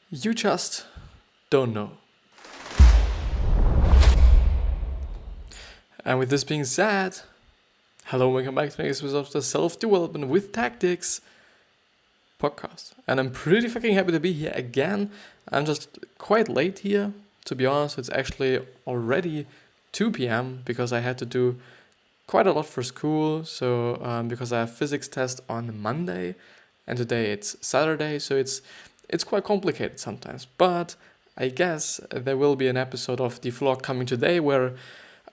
You just don't know. And with this being said, hello and welcome back to the next episode of the Self-Development with Tactics podcast. And I'm pretty fucking happy to be here again. I'm just quite late here, to be honest. It's actually already 2 p.m. because I had to do quite a lot for school. So because I have physics test on Monday and today it's Saturday, so it's quite complicated sometimes. But I guess there will be an episode of the vlog coming today where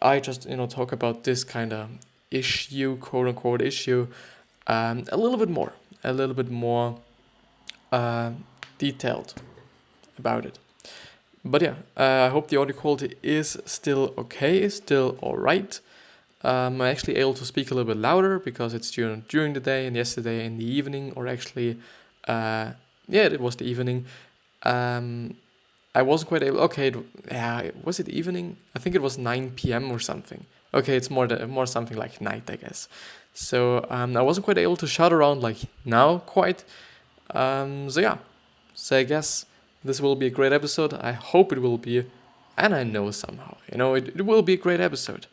I just talk about this kind of issue, quote unquote issue, a little bit more detailed about it. But yeah, I hope the audio quality is still okay, still alright. I'm actually able to speak a little bit louder because it's during the day, and yesterday in the evening, or actually, it was the evening. I wasn't quite able. Okay, was it evening? I think it was 9 p.m. or something. Okay, it's more something like night, I guess. So I wasn't quite able to shout around like now quite. So I guess this will be a great episode. I hope it will be, and I know somehow, it will be a great episode.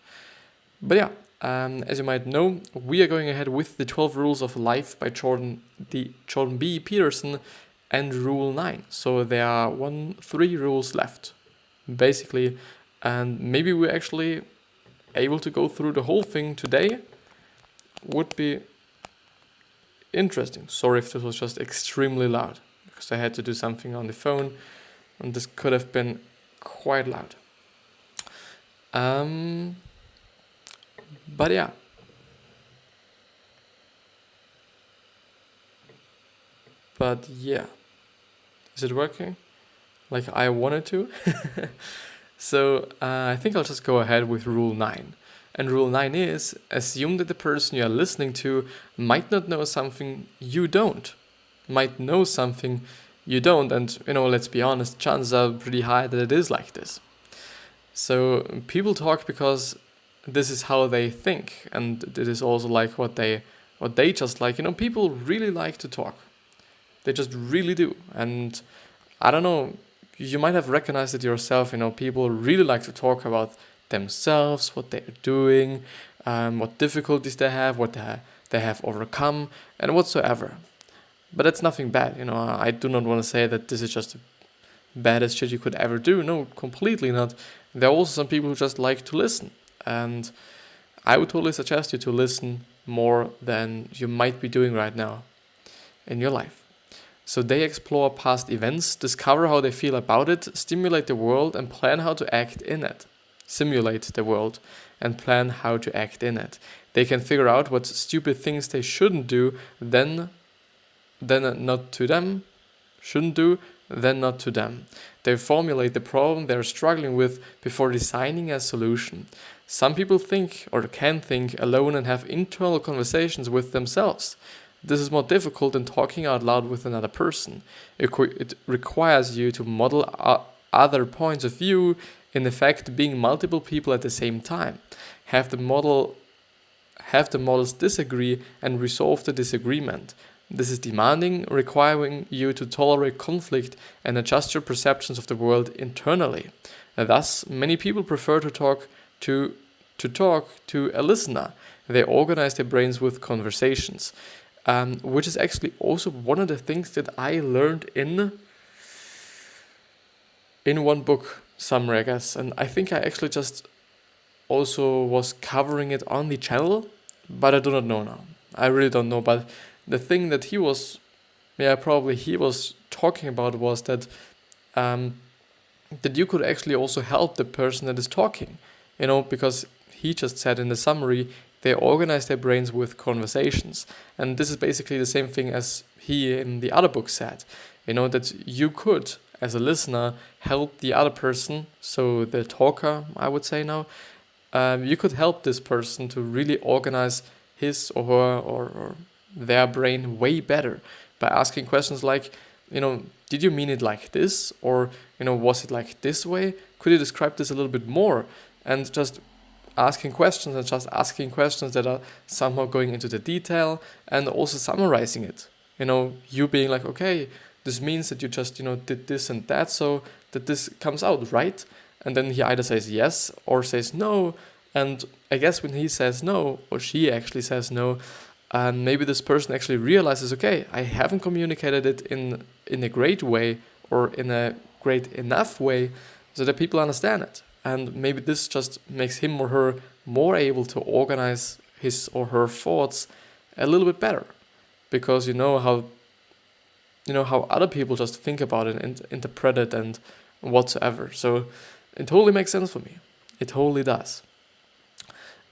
But yeah, as you might know, we are going ahead with the 12 Rules of Life by Jordan B. Peterson and Rule 9. So there are 3 rules left, basically. And maybe we're actually able to go through the whole thing today. Would be interesting. Sorry if this was just extremely loud, because I had to do something on the phone, and this could have been quite loud. But yeah. Is it working like I wanted to? So I think I'll just go ahead with Rule 9. And Rule 9 is, assume that the person you are listening to might not know something you don't. Might know something you don't. And, let's be honest, chances are pretty high that it is like this. So people talk because this is how they think. And it is also like what they just like. People really like to talk. They just really do. And I don't know, you might have recognized it yourself. People really like to talk about themselves, what they're doing, what difficulties they have, what they have overcome, and whatsoever. But that's nothing bad. I do not want to say that this is just the baddest shit you could ever do. No, completely not. There are also some people who just like to listen. And I would totally suggest you to listen more than you might be doing right now in your life. So they explore past events, discover how they feel about it, stimulate the world, and plan how to act in it. Simulate the world and plan how to act in it. They can figure out what stupid things they shouldn't do, then not to them. Shouldn't do, then not to them. They formulate the problem they're struggling with before designing a solution. Some people think or can think alone and have internal conversations with themselves. This is more difficult than talking out loud with another person. It requires you to model other points of view, in effect being multiple people at the same time. Have the models disagree and resolve the disagreement. This is demanding, requiring you to tolerate conflict and adjust your perceptions of the world internally. Thus, many people prefer to talk to a listener. They organize their brains with conversations. Which is actually also one of the things that I learned in one book somewhere, I guess. And I think I actually just also was covering it on the channel, but I do not know now. I really don't know. But the thing that he was talking about was that that you could actually also help the person that is talking, because he just said in the summary, they organize their brains with conversations. And this is basically the same thing as he in the other book said. That you could, as a listener, help the other person, so the talker, I would say now, you could help this person to really organize his or her or their brain way better by asking questions like, did you mean it like this? Or, was it like this way? Could you describe this a little bit more? And just asking questions that are somehow going into the detail and also summarizing it. You being like, okay, this means that you just, did this and that so that this comes out, right? And then he either says yes or says no. And I guess when he says no, or she actually says no, and maybe this person actually realizes, okay, I haven't communicated it in a great way or in a great enough way so that people understand it. And maybe this just makes him or her more able to organize his or her thoughts a little bit better, because you know how other people just think about it and interpret it and whatsoever. So it totally makes sense for me. It totally does.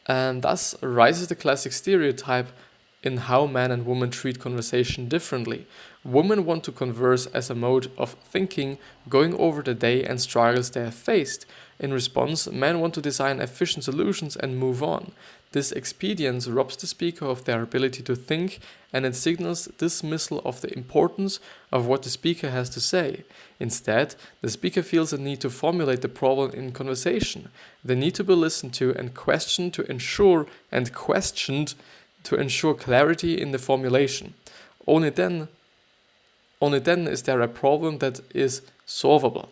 And thus arises the classic stereotype in how men and women treat conversation differently. Women want to converse as a mode of thinking, going over the day and struggles they have faced. In response, men want to design efficient solutions and move on. This expedience robs the speaker of their ability to think, and it signals dismissal of the importance of what the speaker has to say. Instead, the speaker feels a need to formulate the problem in conversation. They need to be listened to and questioned to ensure clarity in the formulation. Only then is there a problem that is solvable.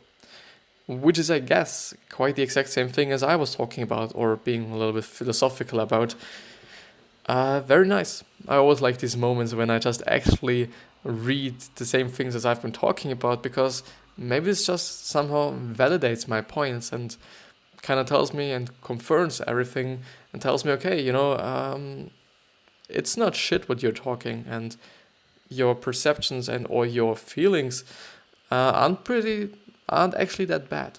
Which is, I guess, quite the exact same thing as I was talking about, or being a little bit philosophical about. Very nice. I always like these moments when I just actually read the same things as I've been talking about, because maybe it's just somehow validates my points and kind of tells me and confirms everything and tells me, okay, it's not shit what you're talking, and your perceptions and or your feelings aren't actually that bad.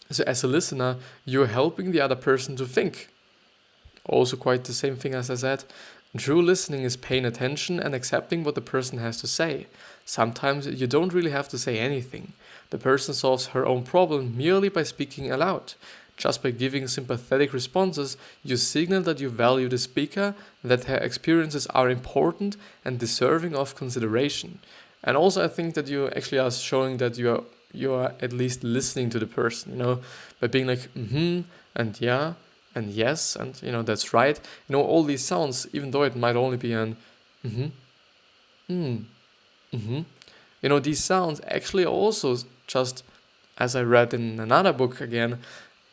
So as a listener, you're helping the other person to think. Also quite the same thing as I said. True listening is paying attention and accepting what the person has to say. Sometimes you don't really have to say anything. The person solves her own problem merely by speaking aloud. Just by giving sympathetic responses, you signal that you value the speaker, that her experiences are important and deserving of consideration. And also I think that you actually are showing that you are at least listening to the person, by being like, and yeah, and yes, and, that's right. All these sounds, even though it might only be an these sounds actually also just, as I read in another book again,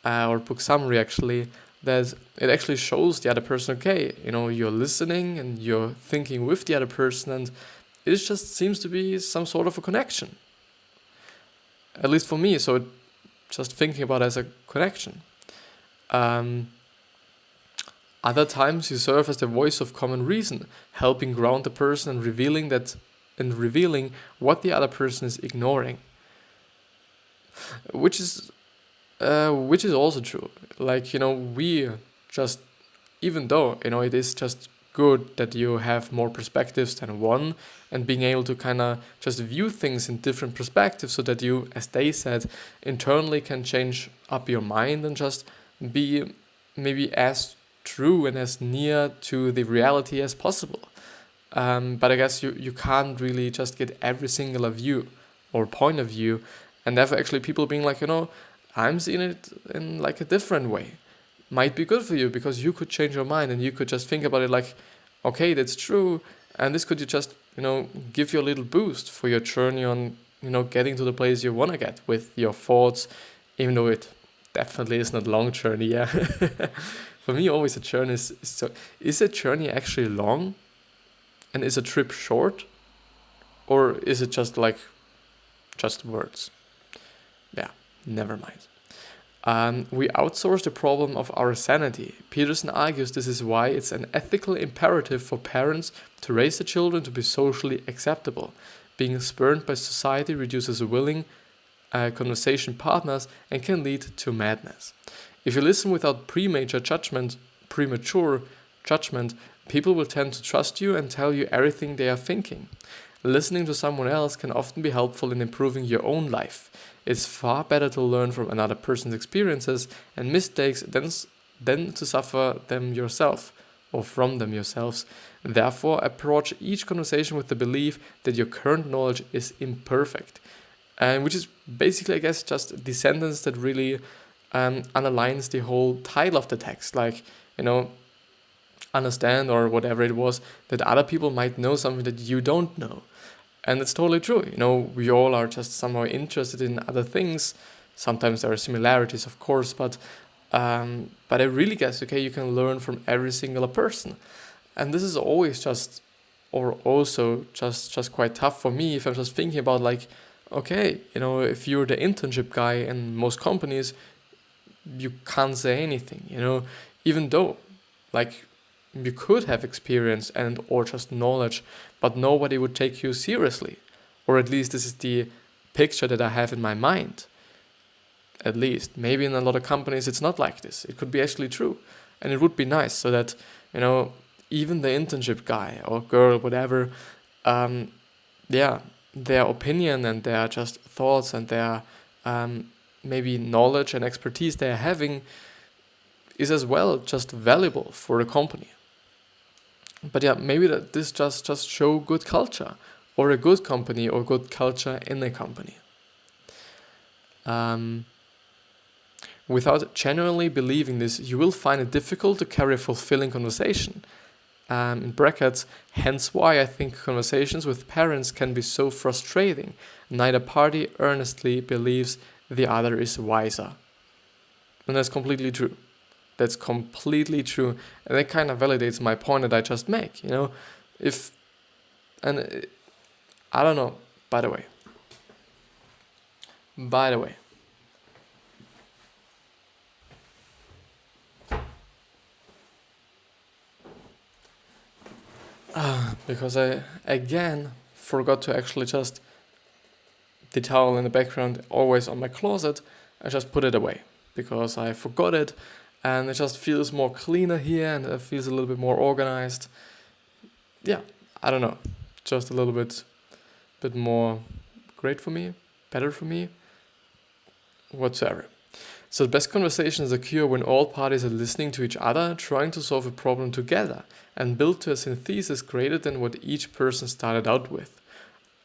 or book summary actually, that it actually shows the other person, okay, you're listening and you're thinking with the other person, and it just seems to be some sort of a connection. At least for me, so just thinking about it as a connection. Other times you serve as the voice of common reason, helping ground the person and revealing what the other person is ignoring. Which is also true. Like, we just, even though, it is just good that you have more perspectives than one, and being able to kind of just view things in different perspectives so that you, as they said, internally can change up your mind and just be maybe as true and as near to the reality as possible. But I guess you can't really just get every single view or point of view, and therefore actually people being like, I'm seeing it in like a different way. Might be good for you because you could change your mind and you could just think about it like, okay, that's true, and this could you just, give you a little boost for your journey on, getting to the place you want to get with your thoughts, even though it definitely is not a long journey, yeah. For me, always a journey is a journey actually long? And is a trip short? Or is it just words? Yeah, never mind. We outsource the problem of our sanity. Peterson argues this is why it's an ethical imperative for parents to raise the children to be socially acceptable. Being spurned by society reduces willing conversation partners and can lead to madness. If you listen without premature judgment, people will tend to trust you and tell you everything they are thinking. Listening to someone else can often be helpful in improving your own life. It's far better to learn from another person's experiences and mistakes than to suffer them yourself or from them yourselves. Therefore, approach each conversation with the belief that your current knowledge is imperfect. And which is basically, I guess, just the sentence that really underlines the whole title of the text. Like, understand, or whatever it was, that other people might know something that you don't know. And it's totally true. We all are just somehow interested in other things. Sometimes there are similarities, of course, but I really guess, okay, you can learn from every single person. And this is always just, or also just quite tough for me if I'm just thinking about like, okay, if you're the internship guy in most companies, you can't say anything, even though like you could have experience and or just knowledge, but nobody would take you seriously. Or at least this is the picture that I have in my mind. At least. Maybe in a lot of companies it's not like this. It could be actually true. And it would be nice so that, even the internship guy or girl, whatever, their opinion and their just thoughts and their maybe knowledge and expertise they're having is as well just valuable for the company. But yeah, maybe that this just show good culture or a good company or good culture in a company. Without genuinely believing this, you will find it difficult to carry a fulfilling conversation. In brackets, hence why I think conversations with parents can be so frustrating. Neither party earnestly believes the other is wiser. And that's completely true. That's completely true. And that kind of validates my point that I just make, I don't know, by the way, because I again forgot to actually just the towel in the background always on my closet. I just put it away because I forgot it, and it just feels more cleaner here and it feels a little bit more organized. Yeah, I don't know, just a little bit more great for me, better for me, whatsoever. So the best conversations occur when all parties are listening to each other, trying to solve a problem together, and build to a synthesis greater than what each person started out with.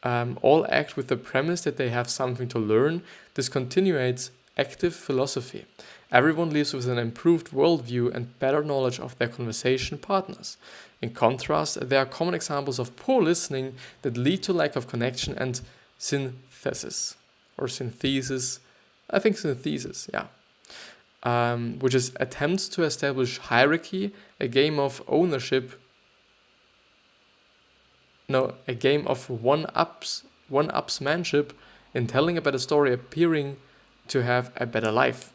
All act with the premise that they have something to learn. This continuates active philosophy. Everyone lives with an improved worldview and better knowledge of their conversation partners. In contrast, there are common examples of poor listening that lead to lack of connection and synthesis. Or synthesis. I think synthesis, yeah. Which is attempts to establish hierarchy, a game of one-upsmanship in telling a better story, appearing to have a better life.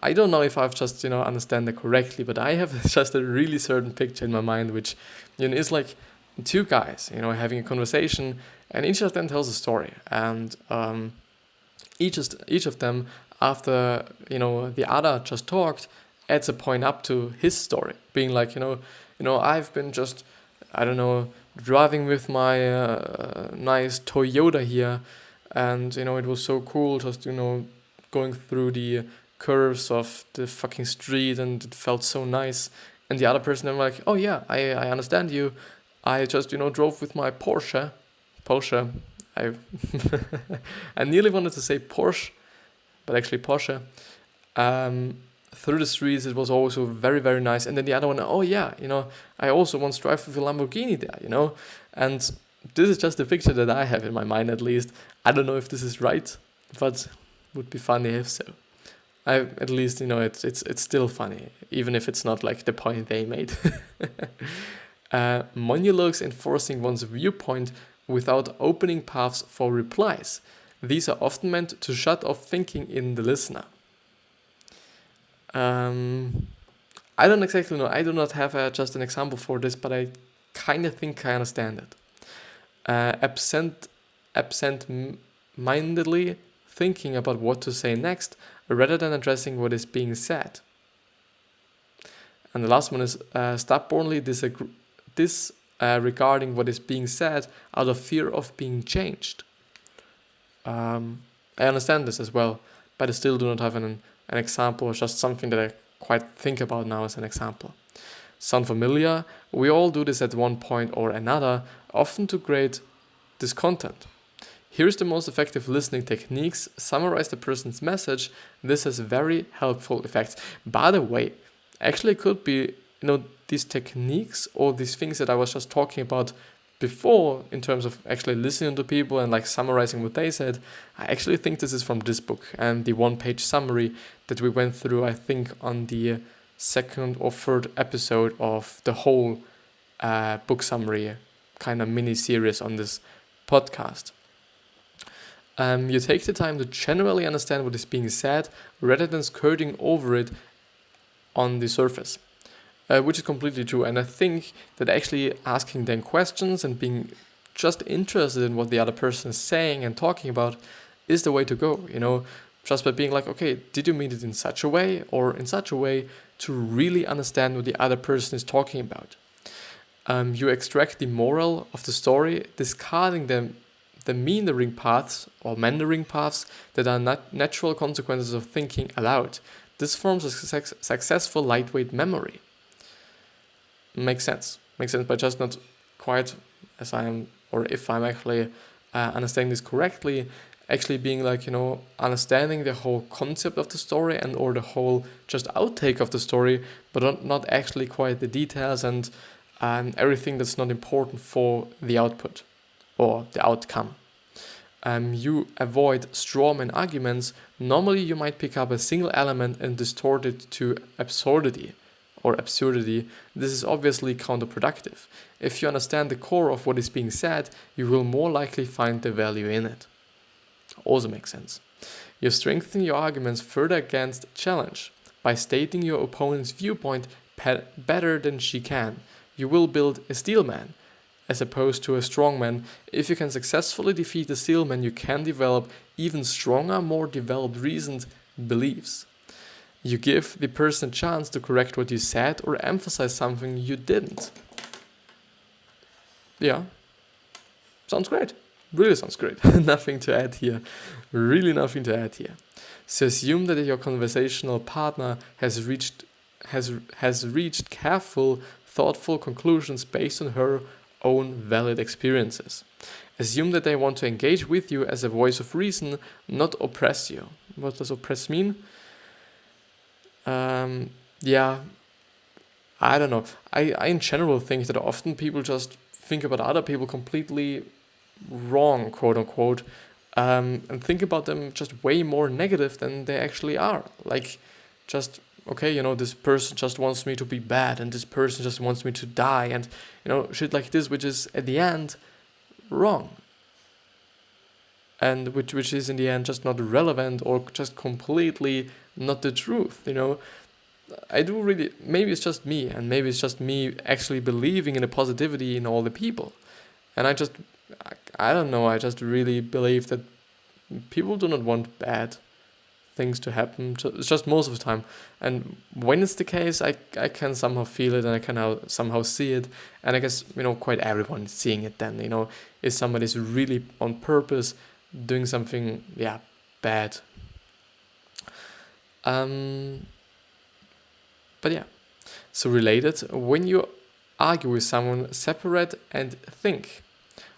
I don't know if I've just, understand it correctly, but I have just a really certain picture in my mind, which, is like two guys, having a conversation, and each of them tells a story, and each of them, after the other just talked, adds a point up to his story, being like, I've been just, I don't know, driving with my nice Toyota here, and it was so cool, just going through the curves of the fucking street, and it felt so nice. And the other person, I'm like, oh yeah, I understand you. I just drove with my Porsche. I nearly wanted to say Porsche, but actually Porsche. Through the streets, it was also very, very nice. And then the other one, oh yeah, I also once drive with a Lamborghini there, And this is just a picture that I have in my mind, at least. I don't know if this is right, but would be funny if so. At least, it's still funny, even if it's not like the point they made. Monologues enforcing one's viewpoint without opening paths for replies. These are often meant to shut off thinking in the listener. I don't exactly know. I do not have just an example for this, but I kind of think I understand it. Absent-mindedly thinking about what to say next, rather than addressing what is being said. And the last one is stubbornly disregarding what is being said out of fear of being changed. I understand this as well, but I still do not have an example or just something that I quite think about now as an example. Sound familiar? We all do this at one point or another, often to create discontent. Here's the most effective listening techniques. Summarize the person's message. This has very helpful effects. By the way, actually it could be, these techniques or these things that I was just talking about before, in terms of actually listening to people and like summarizing what they said, I actually think this is from this book and the 1-page summary that we went through, I think, on the second or third episode of the whole book summary kind of mini series on this podcast. You take the time to generally understand what is being said rather than skirting over it on the surface, which is completely true. And I think that actually asking them questions and being just interested in what the other person is saying and talking about is the way to go, just by being like, okay, did you mean it in such a way or in such a way, to really understand what the other person is talking about. You extract the moral of the story, discarding the meandering paths or meandering paths that are not natural consequences of thinking aloud. This forms a successful lightweight memory. Makes sense, but just not quite as I am, or if I'm actually understanding this correctly, actually being like, understanding the whole concept of the story and or the whole just outtake of the story, but not actually quite the details and everything that's not important for the output or the outcome. You avoid strawman arguments. Normally you might pick up a single element and distort it to absurdity. This is obviously counterproductive. If you understand the core of what is being said, you will more likely find the value in it. Also makes sense. You strengthen your arguments further against challenge. By stating your opponent's viewpoint better than she can, you will build a steelman, as opposed to a strongman. If you can successfully defeat the steelman, you can develop even stronger, more developed reasoned beliefs. You give the person a chance to correct what you said or emphasize something you didn't. Yeah, sounds great. Really sounds great. Nothing to add here. Really nothing to add here. So assume that your conversational partner has reached careful, thoughtful conclusions based on her own valid experiences. Assume that they want to engage with you as a voice of reason, not oppress you. What does oppress mean? I don't know. I in general think that often people just think about other people completely wrong, quote unquote, and think about them just way more negative than they actually are. Like, just, okay, this person just wants me to be bad, and this person just wants me to die, and, shit like this, which is at the end wrong. And which is in the end just not relevant or just completely not the truth, I do really, maybe it's just me, and maybe it's just me actually believing in the positivity in all the people. And I don't know, I just really believe that people do not want bad things to happen. It's just most of the time. And when it's the case, I can somehow feel it and I can somehow see it. And I guess, quite everyone is seeing it then, if somebody's really on purpose doing something, bad. But yeah, so related, when you argue with someone, separate and think.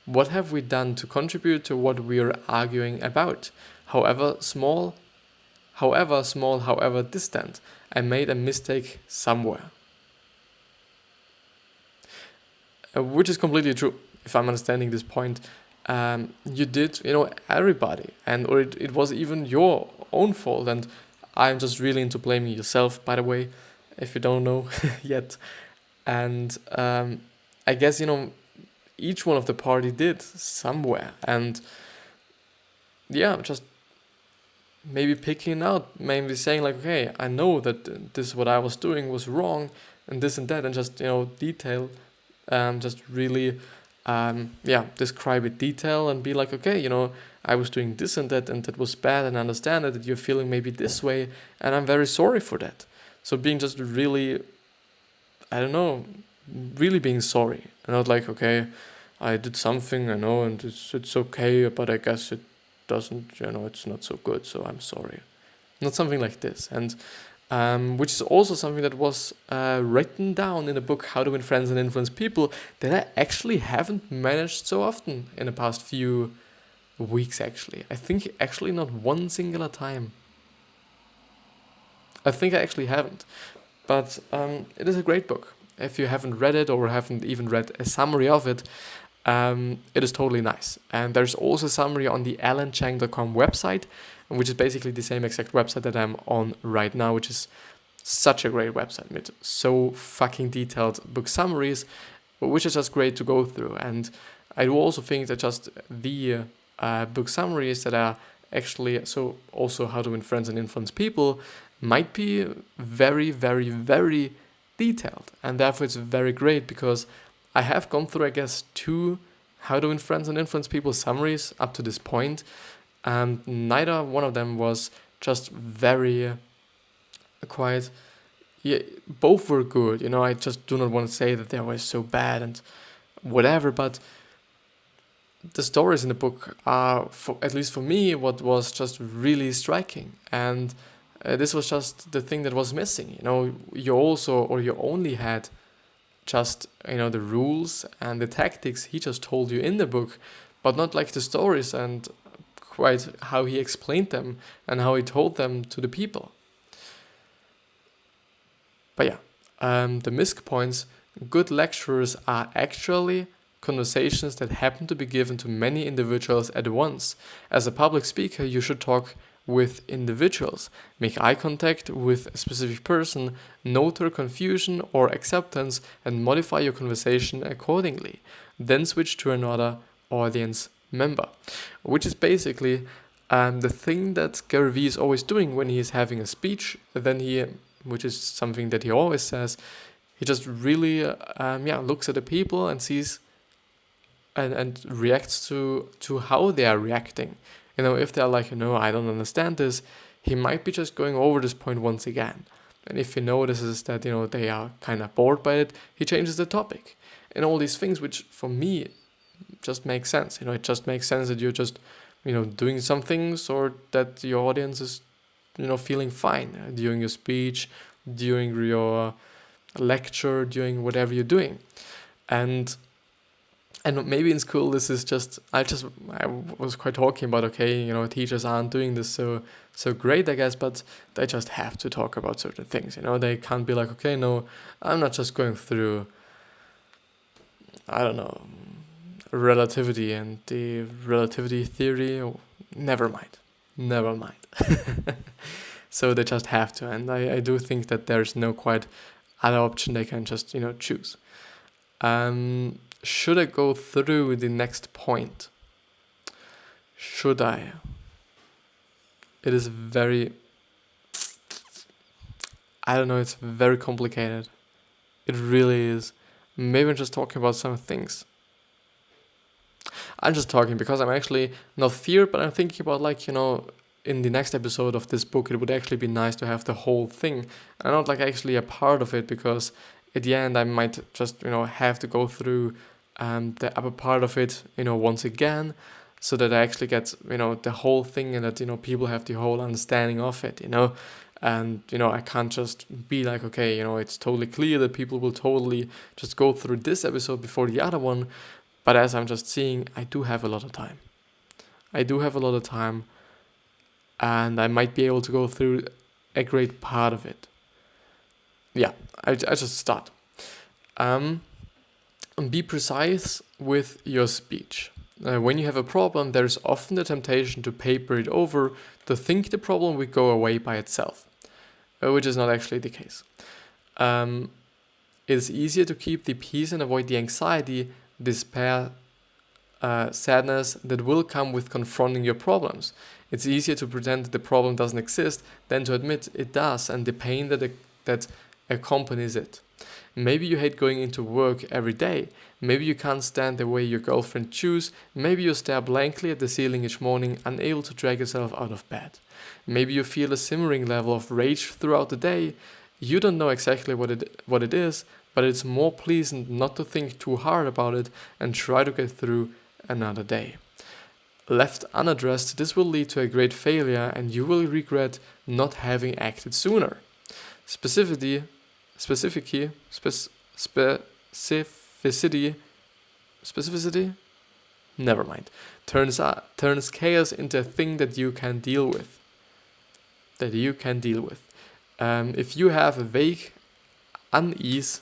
What have we done to contribute to what we are arguing about? However small, however distant, I made a mistake somewhere. Which is completely true, if I'm understanding this point. You did, everybody, or it was even your own fault, and I'm just really into blaming yourself, by the way, if you don't know yet. And I guess, each one of the party did somewhere, and just maybe picking out, maybe saying like, okay, I know that this what I was doing was wrong, and this and that, and just detail, just really describe it detail and be like, okay, I was doing this and that was bad, and I understand that you're feeling maybe this way, and I'm very sorry for that. So being just really, really being sorry, and not like, okay, I did something, I know, and it's okay, but I guess it doesn't, it's not so good, so I'm sorry. Not something like this. And which is also something that was written down in the book How to Win Friends and Influence People, that I actually haven't managed so often in the past few weeks, actually. I think actually not one singular time. I think I actually haven't. But it is a great book. If you haven't read it or haven't even read a summary of it, it is totally nice. And there's also a summary on the alanchang.com website, which is basically the same exact website that I'm on right now, which is such a great website with so fucking detailed book summaries, which is just great to go through. And I do also think that just the book summaries that are actually, so also How to Win Friends and Influence People, might be very, very, very detailed. And therefore it's very great, because I have gone through, I guess, 2 How to Win Friends and Influence People summaries up to this point, and neither one of them was just very quite, yeah, both were good. I just do not want to say that they were so bad and whatever, but the stories in the book are, at least for me, what was just really striking. And this was just the thing that was missing. You only had just, the rules and the tactics he just told you in the book, but not like the stories and quite how he explained them and how he told them to the people. But yeah, the MISC points: good lecturers are actually conversations that happen to be given to many individuals at once. As a public speaker, you should talk with individuals, make eye contact with a specific person, note their confusion or acceptance, and modify your conversation accordingly. Then switch to another audience member, which is basically the thing that Gary Vee is always doing when he is having a speech. Which is something that he always says, he just really looks at the people and sees and reacts to how they are reacting. If they're like, I don't understand this, he might be just going over this point once again. And if he notices that, they are kind of bored by it, he changes the topic. And all these things, which for me just make sense. It just makes sense that you're just, doing some things, or that your audience is, feeling fine during your speech, during your lecture, during whatever you're doing. And maybe in school this is just, I was quite talking about, okay, teachers aren't doing this so great, I guess, but they just have to talk about certain things. They can't be like, okay, no, I'm not just going through, I don't know, relativity and the relativity theory. Never mind. So they just have to, and I do think that there's no quite other option they can just, choose. Should I go through the next point? Should I? It is very, I don't know, it's very complicated. It really is. Maybe I'm just talking about some things. I'm just talking because I'm actually not feared, but I'm thinking about, like, in the next episode of this book, it would actually be nice to have the whole thing and not like actually a part of it, because at the end I might just, have to go through the upper part of it, once again, so that I actually get, the whole thing, and that, people have the whole understanding of it, and, I can't just be like, okay, it's totally clear that people will totally just go through this episode before the other one. But as I'm just seeing, I do have a lot of time. And I might be able to go through a great part of it. Yeah, I just start. Be precise with your speech. When you have a problem, there's often the temptation to paper it over, to think the problem will go away by itself, which is not actually the case. It is easier to keep the peace and avoid the anxiety, despair, sadness that will come with confronting your problems. It's easier to pretend that the problem doesn't exist than to admit it does, and the pain that accompanies it. Maybe you hate going into work every day. Maybe you can't stand the way your girlfriend chews. Maybe you stare blankly at the ceiling each morning, unable to drag yourself out of bed. Maybe you feel a simmering level of rage throughout the day. You don't know exactly what it is, but it's more pleasant not to think too hard about it and try to get through another day. Left unaddressed, this will lead to a great failure, and you will regret not having acted sooner. Specificity never mind, turns chaos into a thing that you can deal with. If you have a vague unease,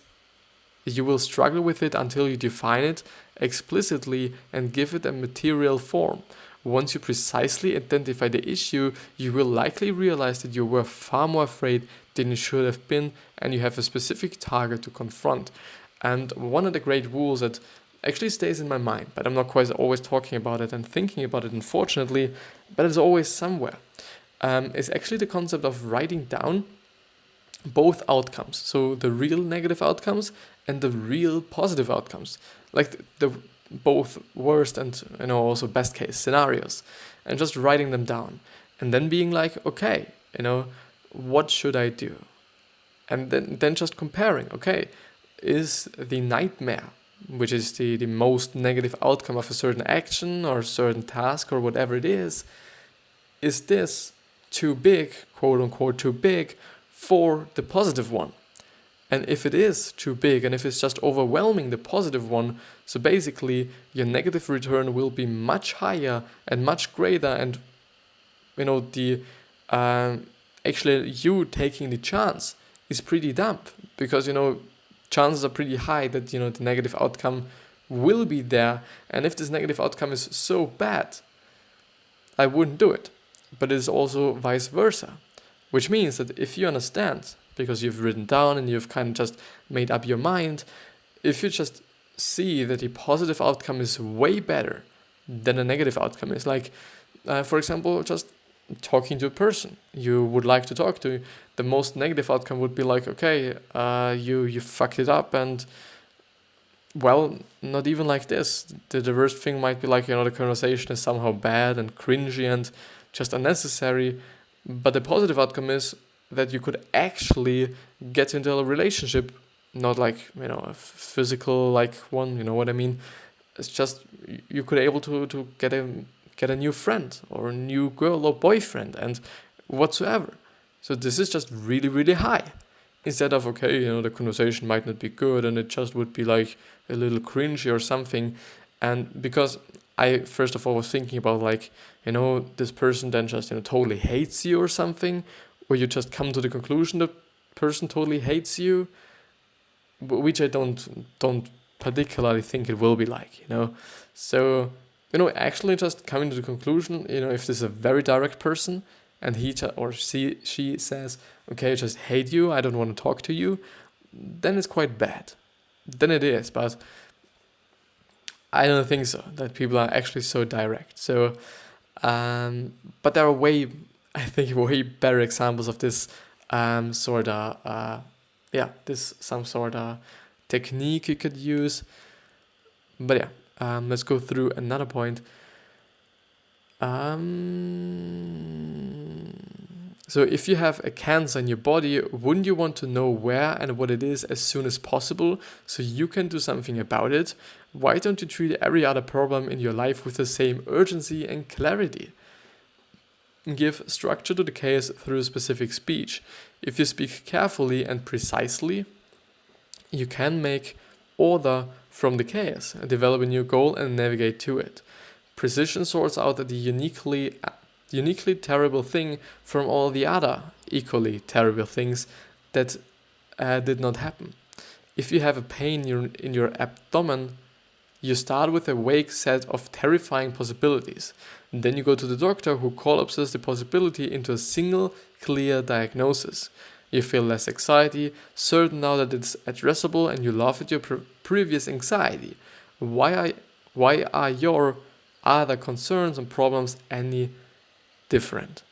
you will struggle with it until you define it explicitly and give it a material form. Once you precisely identify the issue, you will likely realize that you were far more afraid than you should have been, and you have a specific target to confront. And one of the great rules that actually stays in my mind, but I'm not quite always talking about it and thinking about it, unfortunately, but it's always somewhere, is actually the concept of writing down both outcomes. So the real negative outcomes and the real positive outcomes. Like the both worst and also best case scenarios, and just writing them down. And then being like, okay, what should I do? And then just comparing, okay, is the nightmare, which is the most negative outcome of a certain action or a certain task or whatever it is this too big, quote unquote too big, for the positive one? And if it is too big, and if it's just overwhelming the positive one, so basically your negative return will be much higher and much greater, and the actually you taking the chance is pretty dumb, because chances are pretty high that the negative outcome will be there, and if this negative outcome is so bad, I wouldn't do it. But it is also vice versa, which means that if you understand, because you've written down and you've kind of just made up your mind, if you just see that the positive outcome is way better than a negative outcome is, like for example, just talking to a person you would like to talk to, the most negative outcome would be like, okay, you fucked it up, and well, not even like this. The worst thing might be like, the conversation is somehow bad and cringy and just unnecessary. But the positive outcome is that you could actually get into a relationship, not like, a physical like one, you know what I mean? It's just, you could able to get a new friend or a new girl or boyfriend and whatsoever. So this is just really, really high. Instead of, okay, the conversation might not be good and it just would be like a little cringy or something. And because I first of all was thinking about like, this person then just, totally hates you or something, or you just come to the conclusion that person totally hates you, which I don't particularly think it will be like, So, actually just coming to the conclusion, if this is a very direct person and he or she says, okay, I just hate you, I don't want to talk to you, then it's quite bad. Then it is, but I don't think so, that people are actually so direct. So, but there are way better examples of this some sort of technique you could use. But yeah, let's go through another point. So if you have a cancer in your body, wouldn't you want to know where and what it is as soon as possible so you can do something about it? Why don't you treat every other problem in your life with the same urgency and clarity? Give structure to the case through specific speech. If you speak carefully and precisely, you can make order from the chaos, develop a new goal and navigate to it. Precision sorts out the uniquely terrible thing from all the other equally terrible things that did not happen. If you have a pain in your abdomen, you start with a vague set of terrifying possibilities. Then you go to the doctor who collapses the possibility into a single clear diagnosis. You feel less anxiety, certain now that it's addressable, and you laugh at your previous anxiety. Why are your other concerns and problems any different?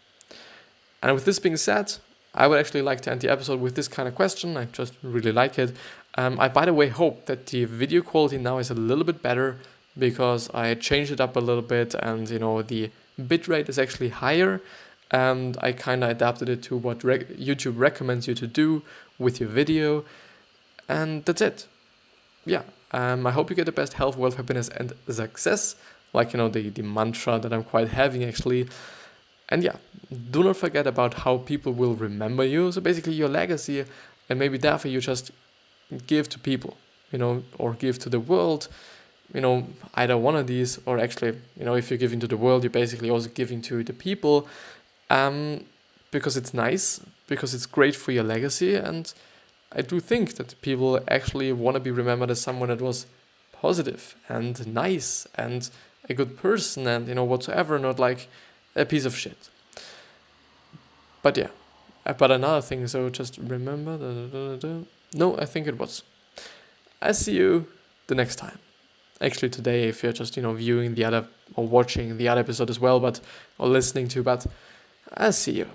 And with this being said, I would actually like to end the episode with this kind of question. I just really like it. I, by the way, hope that the video quality now is a little bit better because I changed it up a little bit, and the bitrate is actually higher, and I kind of adapted it to what YouTube recommends you to do with your video, and that's it. Yeah, I hope you get the best health, wealth, happiness, and success, like the mantra that I'm quite having actually. And yeah, do not forget about how people will remember you. So basically your legacy, and maybe therefore you just give to people, or give to the world, either one of these, or actually, if you're giving to the world, you're basically also giving to the people, because it's nice, because it's great for your legacy. And I do think that people actually want to be remembered as someone that was positive and nice and a good person and, whatsoever, not like a piece of shit. But yeah, but another thing, so just remember, no, I think it was. I see you the next time. Actually today, if you're just, viewing the other or watching the other episode as well, or listening to, but I see you.